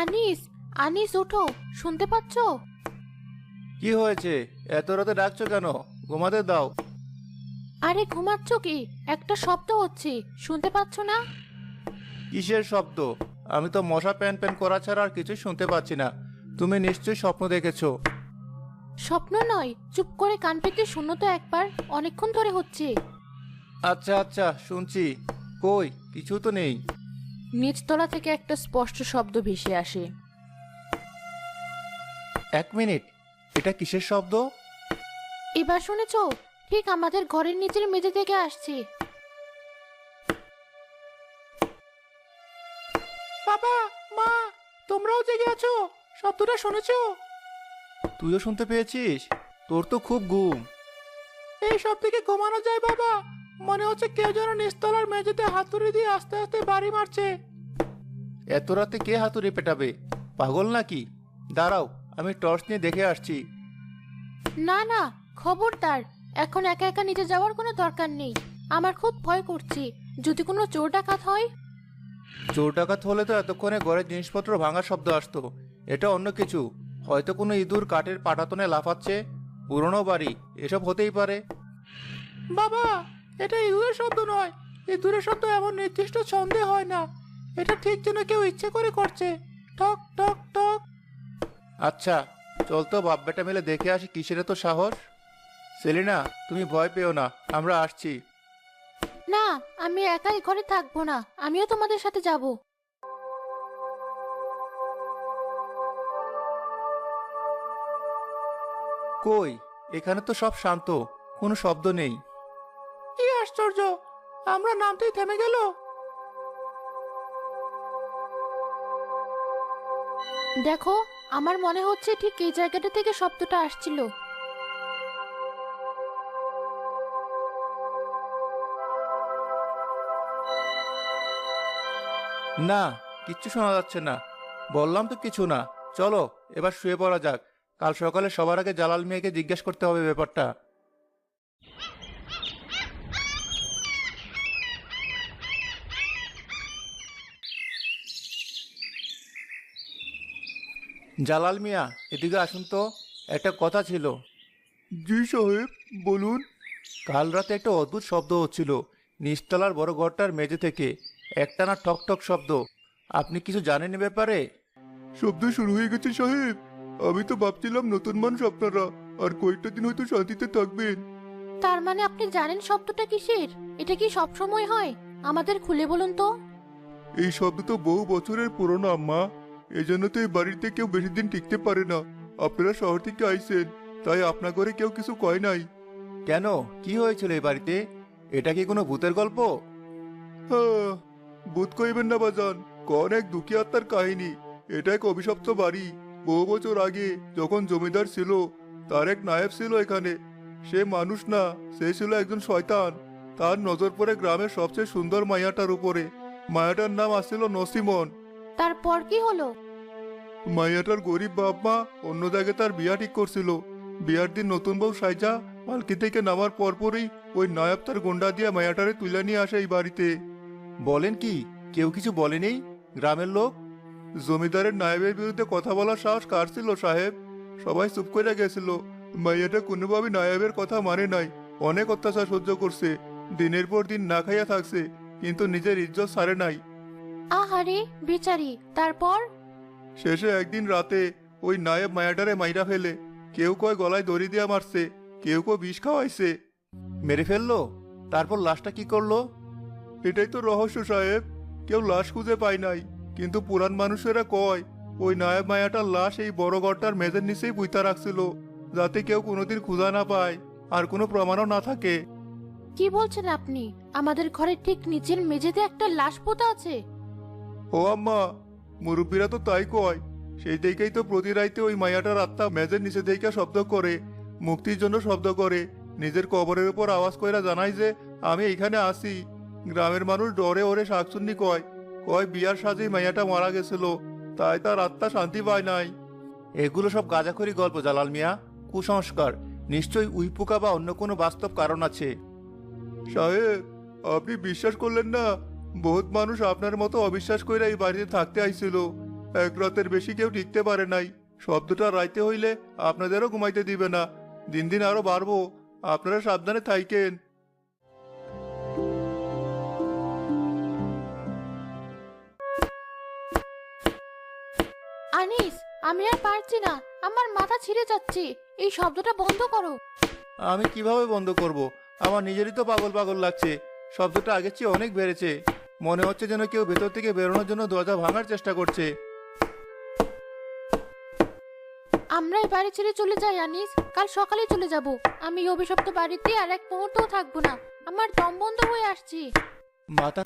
আনিস, আনিস ওঠো, শুনতে পাচ্ছো? কি হয়েছে? এত রাতে ডাকছো কেন? ঘুমাতে দাও। আরে ঘুমাচ্ছ কি? একটা শব্দ হচ্ছে, শুনতে পাচ্ছ না? কিসের শব্দ? আমি তো মশা প্যান প্যান করা ছাড়া আর কিছুই শুনতে পাচ্ছি না। তুমি নিশ্চয়ই স্বপ্ন দেখেছো। স্বপ্ন নয়, চুপ করে কান পেতে শুনো তো একবার, অনেকক্ষণ ধরে হচ্ছে। আচ্ছা আচ্ছা, শুনছি। কই, কিছু তো নেই। নিচতলা থেকে একটা স্পষ্ট শব্দ ভেসে আসে। এক মিনিট, এটা কিসের শব্দ? এবার শুনেছো? ঠিক আমাদের ঘরের নিচের মেঝে থেকে আসছে। বাবা, মা, তোমরাও জেগে আছো? শব্দটা শুনেছো? তুইও শুনতে পেয়েছিস? তোর তো খুব ঘুম। এই সব থেকে ঘুমানো যায় বাবা? মনে হচ্ছে কেউ যেন নিচতলার মেঝেতে হাতুড়ি দিয়ে আস্তে আস্তে বাড়ি মারছে। এত রাতে কে হাতুড়ি পেটাবে? পাগল নাকি? দাঁড়াও, আমি টর্চ নিয়ে দেখে আসছি। না না, খবরদার, এখন একা একা নিচে যাওয়ার কোনো দরকার নেই। আমার খুব ভয় করছে, যদি কোনো চোর ডাকাত হয়। চোর ডাকাত হলে তো এতক্ষণে ঘরের জিনিসপত্র ভাঙার শব্দ আসতো। এটা অন্য কিছু। হয়তো কোনো ইঁদুর কাঠের পাটাতনে লাফাচ্ছে। পুরনো বাড়ি, এসব হতেই পারে। বাবা, এটা ইঁদুরের শব্দ নয়। ইঁদুরের শব্দ এমন নির্দিষ্ট ছন্দে হয় না। এটা ঠিক যেন কেউ ইচ্ছে করে করছে। টক টক টক। আচ্ছা, চল তো বাপ বেটা মিলে দেখে আসি কিসের এত সাহস। সেলিনা, তুমি ভয় পেও না, আমরা আসছি। না, আমি একাই ঘরে থাকবো না, আমিও তোমাদের সাথে যাব। কই, এখানে তো সব শান্ত, কোনো শব্দ নেই। কি আশ্চর্য, আমরা নামতেই থেমে গেল। দেখো, আমার মনে হচ্ছে ঠিক এই জায়গাটা থেকে শব্দটা আসছিল। না, কিচ্ছু শোনা যাচ্ছে না। বললাম তো কিছু না। চলো, এবার শুয়ে পড়া যাক। কাল সকালে সবার আগে জালাল মিয়াকে জিজ্ঞেস করতে হবে ব্যাপারটা। জালাল মিয়া, এদিকে আসুন তো, একটা কথা ছিল। জি সাহেব, বলুন। কাল রাতে একটা অদ্ভুত শব্দ হচ্ছিল নিচতলার বড় ঘরটার মেঝে থেকে। একটানা ঠক ঠক শব্দ। আপনি কিছু জানেন এ ব্যাপারে? শব্দ শুরু হয়ে গেছে সাহেব। আমি তো ভাবছিলাম নতুন মানুষ আপনারা, আর কয়েকটা দিন হয়তো শান্তিতে থাকবেন। তার মানে আপনি জানেন শব্দটা কিসের? এটা কি সব সময় হয়? আমাদের খুলে বলুন তো। এই শব্দ তো বহু বছরের পুরনো আম্মা। এই জন্য তো এই বাড়িতে কেউ বেশি দিন টিকতে পারে না। আপনারা শহর থেকে আইছেন, তাই আপনার ঘরে কেউ কিছু কয় নাই। কেন, কি হয়েছিল এই বাড়িতে? এটা কি কোনো ভূতের গল্প? হ্যাঁ, ভূত কইবেন না বাজান, কোন এক দুঃখী আত্মার কাহিনী। এটা এক অভিশপ্ত বাড়ি। বহু বছর আগে যখন জমিদার ছিল, তার এক নায়েব ছিল এখানে। সে মানুষ না, সে ছিল একজন শয়তান। তার নজর পড়ে গ্রামের সবচেয়ে সুন্দর মাইয়াটার উপরে। মায়াটার নাম আসছিল নসিমন। তারপর কি হলো? মাইয়াটার গরিব বাপ মা অন্য জায়গায় তার বিয়া ঠিক করছিল। বিয়ার দিন নতুন বউ সাইজা পালকি থেকে নামার পরপরই ওই নায়ব তার গুন্ডা দিয়ে মায়াটারে তুলে নিয়ে আসে এই বাড়িতে। বলেন কি, কেউ কিছু বলেনি? গ্রামের লোক? জমিদারের নায়েবের বিরুদ্ধে কথা বলার সাহস কার ছিল সাহেব? সবাই চুপ করে গেছিল। মাইয়াটা কোনোভাবে নায়েবের কথা মানে নাই। অনেক অত্যাচার সহ্য করছে। দিনের পর দিন না খাইয়া থাকছে, কিন্তু নিজের ইজ্জত ছাড়ে নাই। আহারে বেচারি, তারপর? শেষে একদিন রাতে ওই নায়েব মায়াটারে মাইরা ফেলে। কেউ কয় গলায় দড়ি দিয়া মারছে, কেউ কয় বিষ খাওয়াইছে। মেরে ফেললো? তারপর লাশটা কি করলো? এটাই তো রহস্য সাহেব। কেউ লাশ খুঁজে পায় নাই, কিন্তু পুরান মানুষেরা কয় ওই নায়েব মায়াটার লাশ এই বড় ঘরটার মেঝের নিচেই পুঁতা রাখছিল, যাতে কেউ কোনোদিন খুঁজা না পায় আর কোনো প্রমাণও না থাকে। কি বলছেন আপনি? আমাদের ঘরের ঠিক নিচের মেঝেতে একটা লাশ পোতা আছে? ও আম্মা, মুরব্বীরা তো তাই কয়। সেই দিকেই তো প্রতি রাইতে ওই মায়াটার আত্মা মেঝের নিচে থেকে শব্দ করে, মুক্তির জন্য শব্দ করে। নিজের কবরের উপর আওয়াজ কইরা জানাই যে আমি এখানে আসি। গ্রামের মানুষ ডরে ওরে শাকচুন্নি কয়। কয় বিয়ার সাজে মায়াটা মারা গেছিল, তাই তার আত্মা শান্তি পায় নাই। এগুলো সব গাঁজাখড়ি গল্প জালাল মিয়া, কুসংস্কার। নিশ্চয়ই উইপোকা বা অন্য কোনো বাস্তব কারণ আছে। সাহেব, আপনি বিশ্বাস করলেন না? বহুত মানুষ আপনার মতো অবিশ্বাস কইরা এই বাড়িতে থাকতে আইছিল। এক রাতের বেশি কেউ টিকতে পারে নাই। শব্দটা রাইতে হইলে আপনাদেরও ঘুমাইতে দিবে না। দিন দিন আরো বাড়বো, আপনারা সাবধানে থাইকেন। আনিস, আমি আর পারছি না, আমার মাথা ছিঁড়ে যাচ্ছে। এই শব্দটা বন্ধ করো। আমি কিভাবে বন্ধ করব? আমার নিজেরই তো পাগল পাগল লাগছে। শব্দটা আগের চেয়ে অনেক বেড়েছে। মনে হচ্ছে যেন কেউ ভেতর থেকে বেরোনোর জন্য দরজা ভাঙার চেষ্টা করছে। আমরা এই বাড়ি ছেড়ে চলে যাই আনিস, কাল সকালে চলে যাব। আমি এই অভিশপ্ত বাড়িতে আর এক মুহূর্তও থাকবো না। আমার দম বন্ধ হয়ে আসছে। মাথা